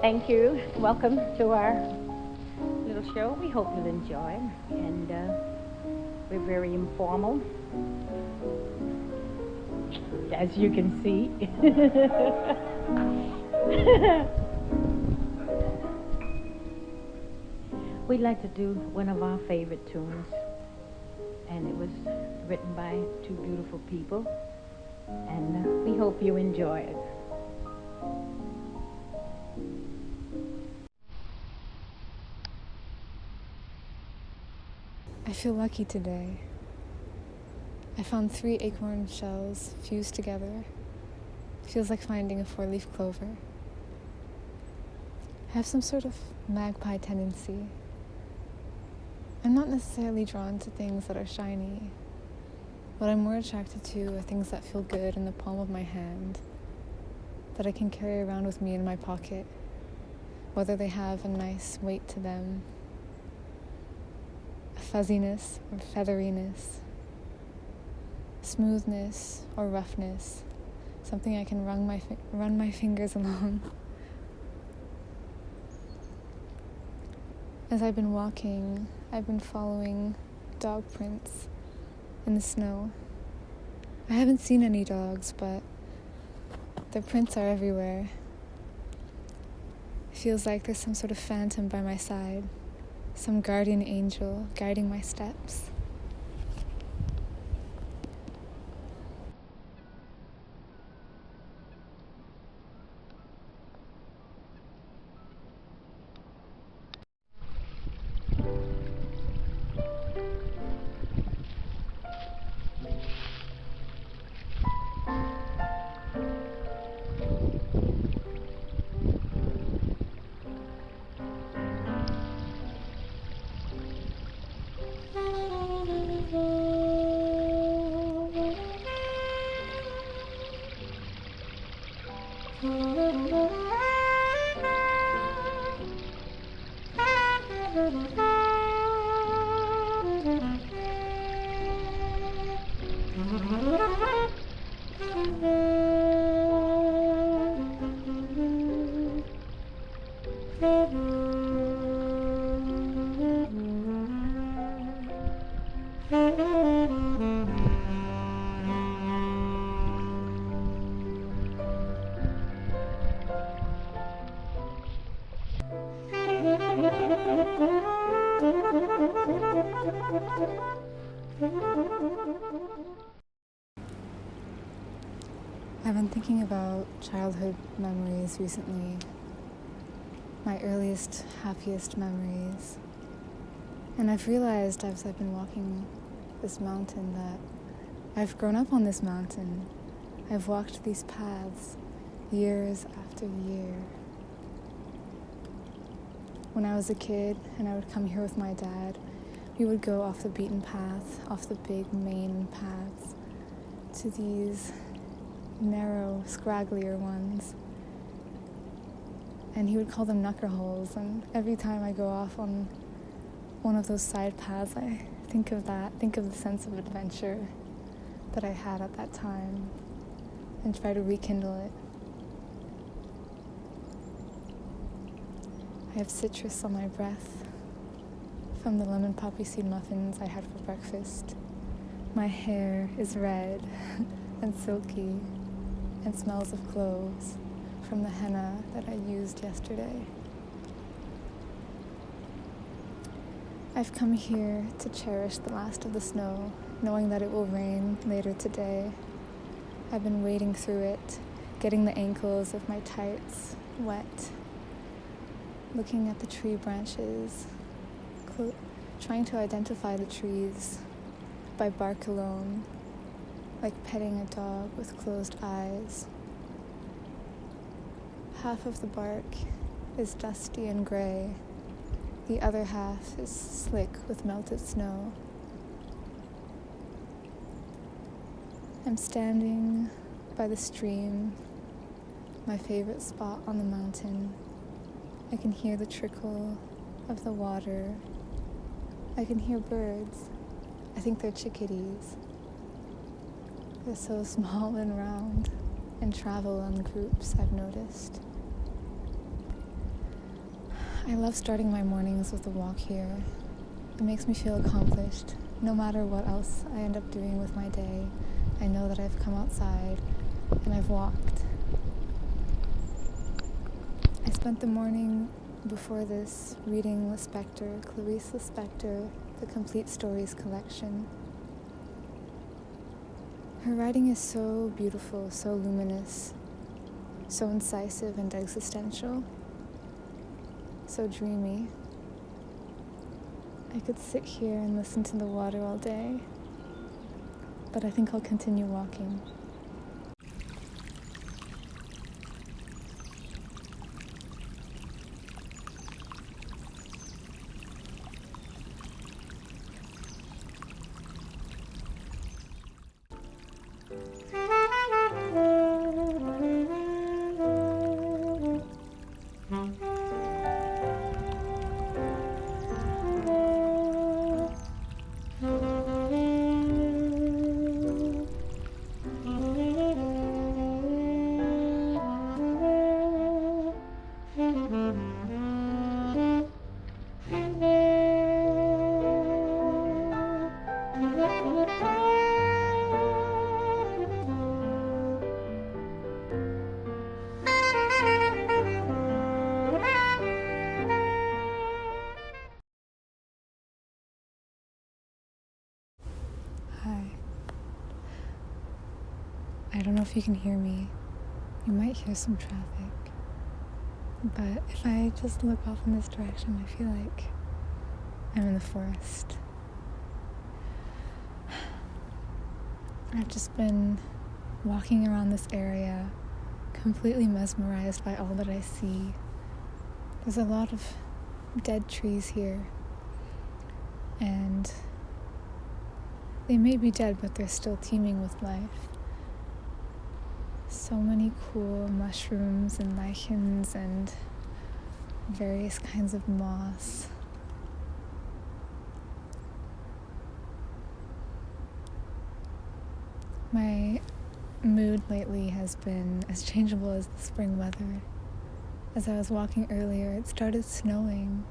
Thank you. Welcome to our little show. We hope you'll enjoy. And we're very informal, as you can see. We'd like to do one of our favorite tunes. And it was written by two beautiful people. And we hope you enjoy it. I feel lucky today. I found 3 acorn shells fused together. Feels like finding a 4-leaf clover. I have some sort of magpie tendency. I'm not necessarily drawn to things that are shiny. What I'm more attracted to are things that feel good in the palm of my hand, that I can carry around with me in my pocket, whether they have a nice weight to them, a fuzziness or featheriness, smoothness or roughness, something I can run my fingers along. As I've been walking, I've been following dog prints in the snow. I haven't seen any dogs, but their prints are everywhere. It feels like there's some sort of phantom by my side, some guardian angel guiding my steps. I've been thinking about childhood memories recently, my earliest, happiest memories. And I've realized as I've been walking this mountain that I've grown up on this mountain. I've walked these paths years after year. When I was a kid and I would come here with my dad, we would go off the beaten path, off the big main paths, to these narrow, scragglier ones. And he would call them knucker holes, and every time I go off on one of those side paths, I think of the sense of adventure that I had at that time, and try to rekindle it. I have citrus on my breath from the lemon poppy seed muffins I had for breakfast. My hair is red and silky and smells of cloves from the henna that I used yesterday. I've come here to cherish the last of the snow, knowing that it will rain later today. I've been wading through it, getting the ankles of my tights wet, looking at the tree branches, trying to identify the trees by bark alone, like petting a dog with closed eyes. Half of the bark is dusty and gray. The other half is slick with melted snow. I'm standing by the stream, my favorite spot on the mountain. I can hear the trickle of the water. I can hear birds. I think they're chickadees. They're so small and round and travel in groups, I've noticed. I love starting my mornings with a walk here. It makes me feel accomplished. No matter what else I end up doing with my day, I know that I've come outside and I've walked. I spent the morning before this reading Lispector, Clarice Lispector, the Complete Stories collection. Her writing is so beautiful, so luminous, so incisive and existential, so dreamy. I could sit here and listen to the water all day, but I think I'll continue walking. Hi. I don't know if you can hear me. You might hear some traffic. But if I just look off in this direction, I feel like I'm in the forest. I've just been walking around this area, completely mesmerized by all that I see. There's a lot of dead trees here, and they may be dead, but they're still teeming with life. So many cool mushrooms and lichens and various kinds of moss. My mood lately has been as changeable as the spring weather. As I was walking earlier, it started snowing.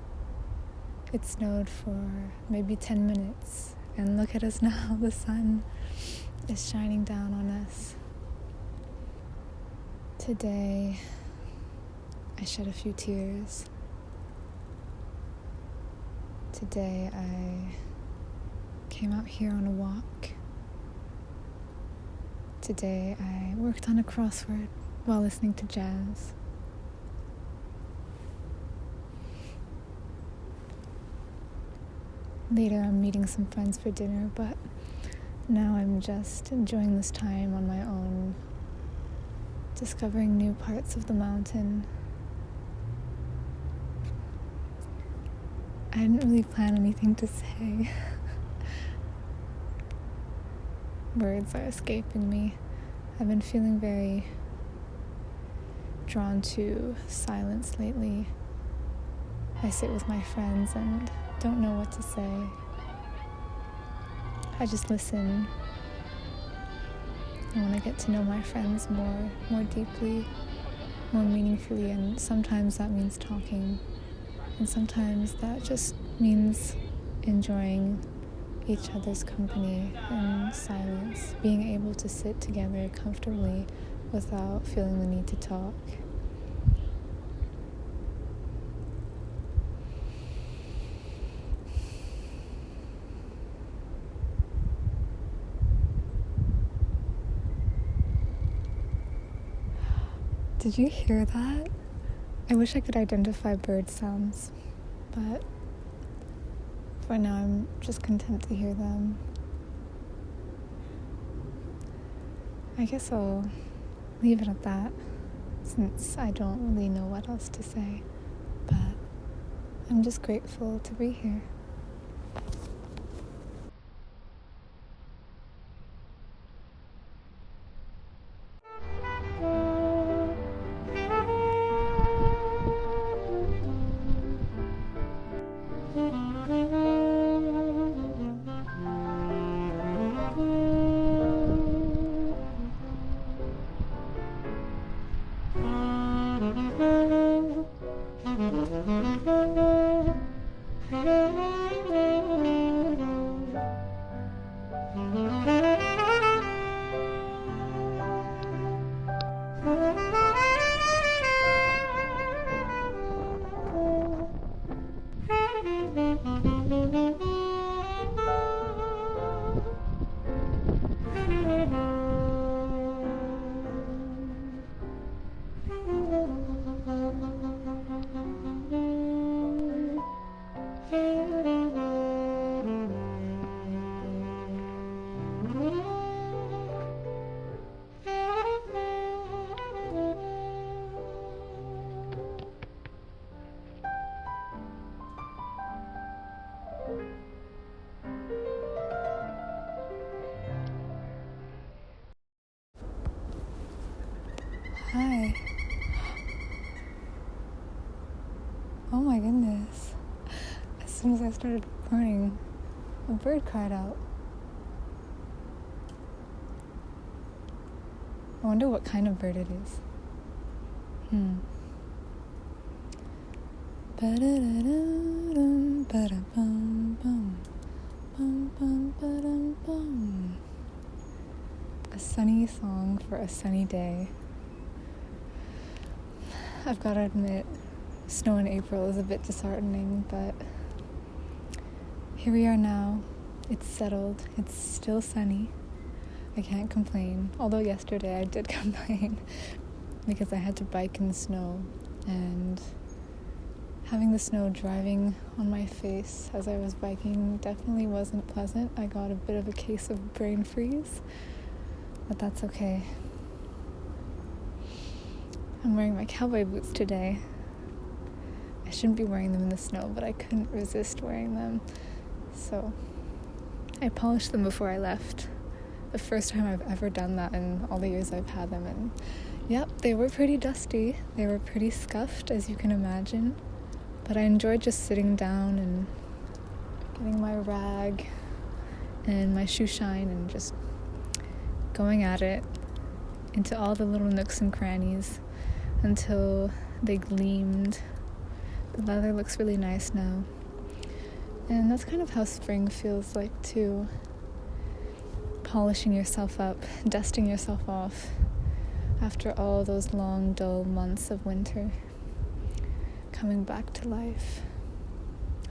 It snowed for maybe 10 minutes, and look at us now, the sun is shining down on us. Today, I shed a few tears. Today, I came out here on a walk. Today, I worked on a crossword while listening to jazz. Later, I'm meeting some friends for dinner, but now I'm just enjoying this time on my own, discovering new parts of the mountain. I didn't really plan anything to say. Words are escaping me. I've been feeling very drawn to silence lately. I sit with my friends and don't know what to say. I just listen. I want to get to know my friends more deeply, more meaningfully, and sometimes that means talking, and sometimes that just means enjoying each other's company in silence, being able to sit together comfortably without feeling the need to talk. Did you hear that? I wish I could identify bird sounds, but for now I'm just content to hear them. I guess I'll leave it at that, since I don't really know what else to say, but I'm just grateful to be here. Hi. Oh my goodness. As soon as I started recording, a bird cried out. I wonder what kind of bird it is. Ba-da-da-da-dum, ba-da-bum-bum, bum-bum-ba-dum-bum. A sunny song for a sunny day. I've got to admit, snow in April is a bit disheartening, but here we are now. It's settled. It's still sunny. I can't complain. Although yesterday I did complain because I had to bike in the snow, and having the snow driving on my face as I was biking definitely wasn't pleasant. I got a bit of a case of brain freeze, but that's okay. I'm wearing my cowboy boots today. I shouldn't be wearing them in the snow, but I couldn't resist wearing them. So I polished them before I left. The first time I've ever done that in all the years I've had them. And yep, they were pretty dusty. They were pretty scuffed, as you can imagine. But I enjoyed just sitting down and getting my rag and my shoe shine and just going at it into all the little nooks and crannies until they gleamed. The leather looks really nice now. And that's kind of how spring feels like too. Polishing yourself up, dusting yourself off after all those long, dull months of winter. Coming back to life.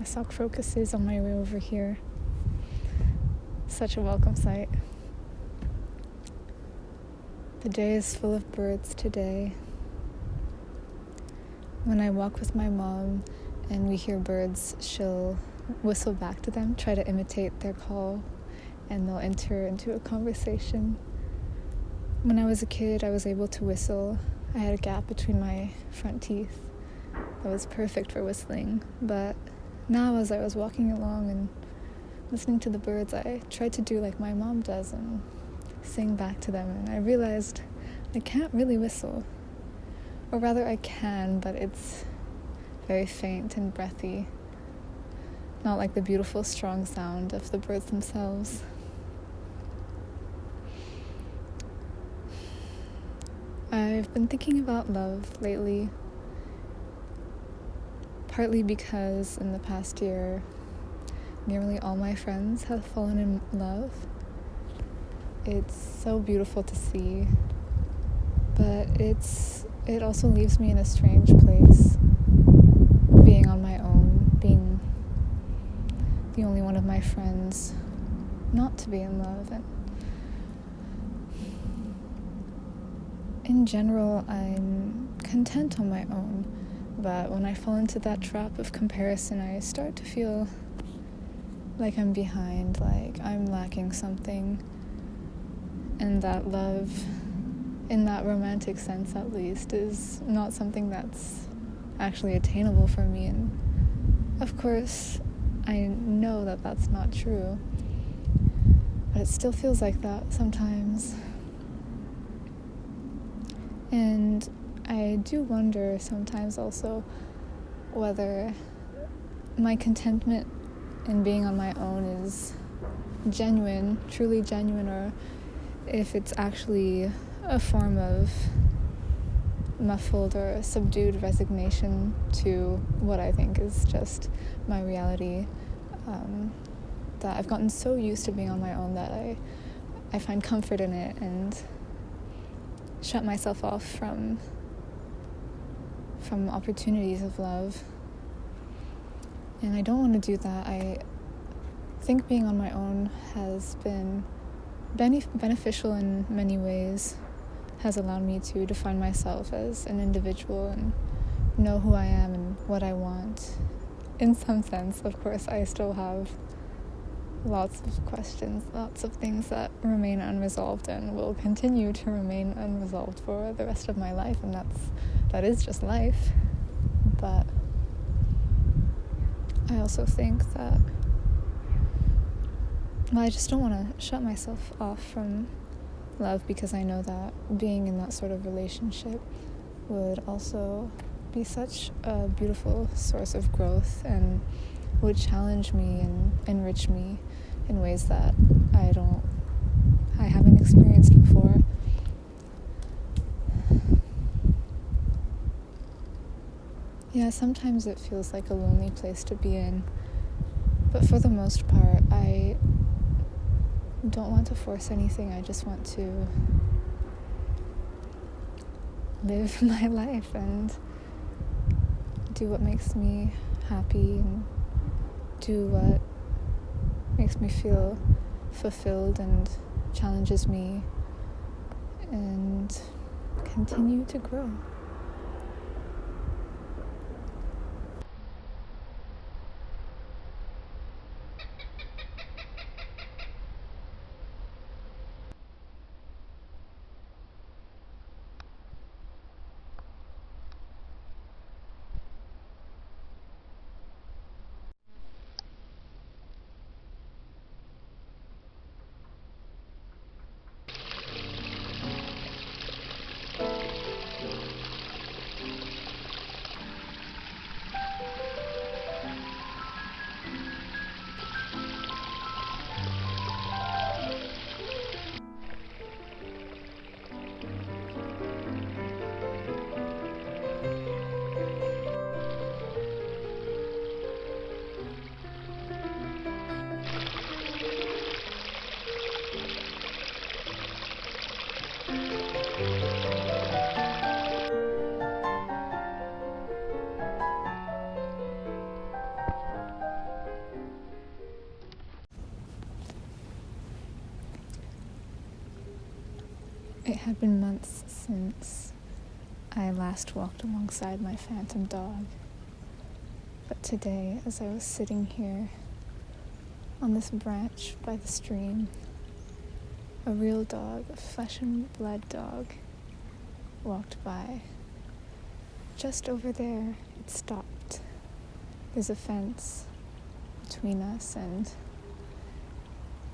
I saw crocuses on my way over here. Such a welcome sight. The day is full of birds today. When I walk with my mom and we hear birds, she'll whistle back to them, try to imitate their call, and they'll enter into a conversation. When I was a kid, I was able to whistle. I had a gap between my front teeth that was perfect for whistling, but now as I was walking along and listening to the birds, I tried to do like my mom does and sing back to them, and I realized I can't really whistle. Or rather, I can, but it's very faint and breathy. Not like the beautiful, strong sound of the birds themselves. I've been thinking about love lately, partly because in the past year, nearly all my friends have fallen in love. It's so beautiful to see, but it also leaves me in a strange place, being on my own, being the only one of my friends not to be in love. And in general, I'm content on my own, but when I fall into that trap of comparison, I start to feel like I'm behind, like I'm lacking something, and that love, in that romantic sense at least, is not something that's actually attainable for me. And of course, I know that that's not true, but it still feels like that sometimes. And I do wonder sometimes also whether my contentment in being on my own is genuine, truly genuine, or if it's actually a form of muffled or subdued resignation to what I think is just my reality, that I've gotten so used to being on my own that I find comfort in it and shut myself off from opportunities of love. And I don't want to do that. I think being on my own has been beneficial in many ways, has allowed me to define myself as an individual and know who I am and what I want. In some sense, of course, I still have lots of questions, lots of things that remain unresolved and will continue to remain unresolved for the rest of my life, and that is just life. But I also think that I just don't want to shut myself off from love, because I know that being in that sort of relationship would also be such a beautiful source of growth and would challenge me and enrich me in ways that I haven't experienced before. Yeah, sometimes it feels like a lonely place to be in, but for the most part, I don't want to force anything. I just want to live my life and do what makes me happy and do what makes me feel fulfilled and challenges me, and continue to grow. It had been months since I last walked alongside my phantom dog, but today, as I was sitting here on this branch by the stream, a real dog, a flesh and blood dog, walked by. Just over there, it stopped. There's a fence between us, and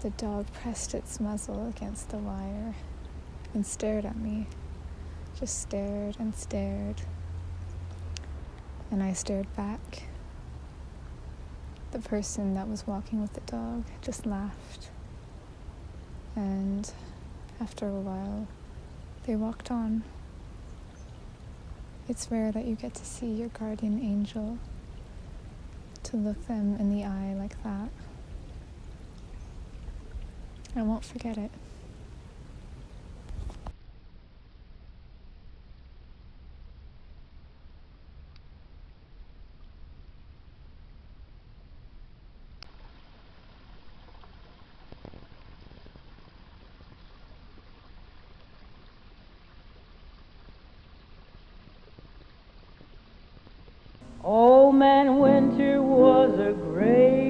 the dog pressed its muzzle against the wire and stared at me. Just stared and stared. And I stared back. The person that was walking with the dog just laughed. And after a while, they walked on. It's rare that you get to see your guardian angel, to look them in the eye like that. I won't forget it. Old Man Winter was a great